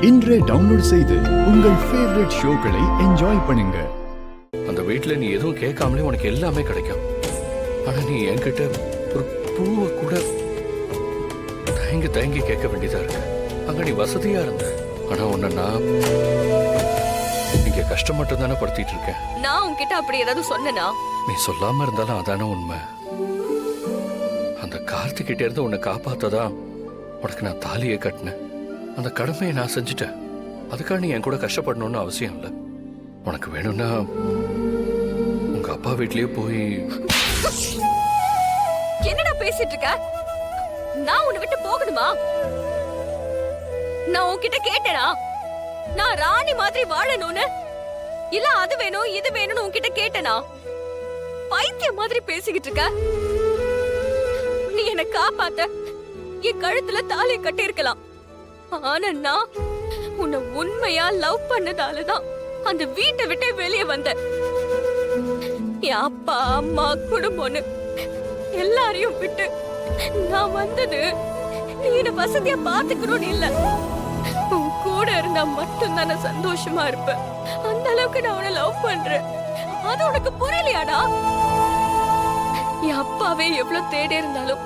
இன்றே டவுன்லோட் செய்து உங்கள் ஃபேவரட் ஷோக்களை என்ஜாய் பண்ணுங்க. அந்த வீட்டுல நீ எதுவும் கேட்காமலே உனக்கு எல்லாமே கிடைக்கும். ஆனா நீ என்கிட்ட ஒரு பூவை கூட தயங்கி தயங்கி கேட்க வேண்டியதா இருக்கு. அங்க நீ வசதியா இருந்த, ஆனா உன்னை நான் இங்க கஷ்டம் மட்டும் தானே படுத்திட்டு இருக்கேன். நான் உன்கிட்ட அப்படி ஏதாவது சொன்னனா? நீ சொல்லாம இருந்தாலும் அதானே உண்மை. அந்த கார்த்திகிட்ட இருந்து உன்னை காப்பாத்ததான் உனக்கு நான் தாலியை கட்டினேன். அந்த கடமையை நான் செஞ்சுட்டேன். அதுக்காக நீ என் கூட கஷ்டப்படணும்னு அவசியம் இல்லை. உனக்கு வேணும்னா உங்க அப்பா வீட்லயே போய். என்னடா பேசிட்டு இருக்க? நான் உன்னை விட்டு போகணுமா? நான் உன்கிட்ட கேட்டேனா நான் ராணி மாதிரி வாழணும்னு? இல்ல அது வேணும் இது வேணும்னு உன்கிட்ட கேட்டேனா? பைத்தியம் மாதிரி பேசிக்கிட்டு இருக்க. நீ என்ன காப்பாத்த என் கழுத்துல தாலியை கட்டி இருக்கலாம். ஆனா நான் உன்னை உண்மையா லவ் பண்ணதாலதான் அந்த வீட்டை விட்டு வெளியே வந்த. என் அப்பா அம்மா குடும்பம்னு எல்லாரையும் விட்டு நான் வந்தது நீ என்ன வசதியா பாத்துக்கணும்னு இல்ல. உன் கூட இருந்தா மட்டும் தானே சந்தோஷமா இருப்ப. அந்த அளவுக்கு நான் உன்னை லவ் பண்றேன். அது உனக்கு புரியலையாடா? என் அப்பாவே எவ்வளவு தேடி இருந்தாலும்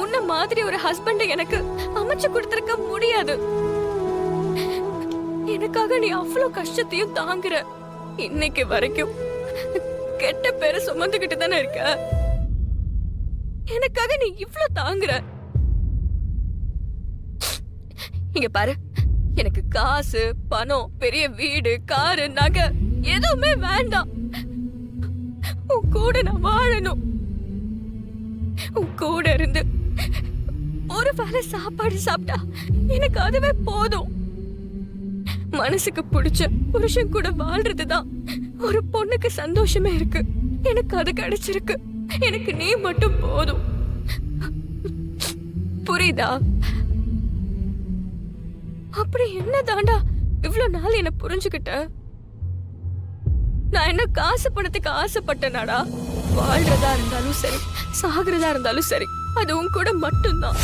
உன்ன மாதிரி ஒரு ஹஸ்பண்ட் எனக்கு அமைச்சு கொடுத்திருக்க முடியாது. எனக்காக நீ அவ்வளவு கஷ்டத்தையும் தாங்குற. இன்னைக்கு வரைக்கும் கெட்ட பேரை சுமந்துகிட்டு தானே இருக்க. எனக்காக நீ இவ்வளவு தாங்குற. இங்க பாரு, எனக்கு காசு பணம் பெரிய வீடு காரு நகை எதுவுமே வேண்டாம். உன் கூட நான் வாழணும். உன் கூட இருந்து ஒரு வேளை சாப்பாடு சாப்பிட்டா எனக்கு அதுவே போதும். மனசுக்கு பிடிச்ச புருஷன் கூட வாழ்றதுதான் ஒரு பொண்ணுக்கு சந்தோஷமே இருக்கு. எனக்கு அது கிடைச்சிருக்கு. எனக்கு நீ மட்டும் போதும். புரியுதா? அப்படி என்ன தாண்டா இவ்வளவு நாள் என்ன புரிஞ்சுக்கிட்ட? நான் என்ன காசு பணத்துக்கு ஆசைப்பட்டனாடா? வாழ்றதா இருந்தாலும் சரி சாகுறதா இருந்தாலும் சரி அது உன் கூட மட்டும்தான்.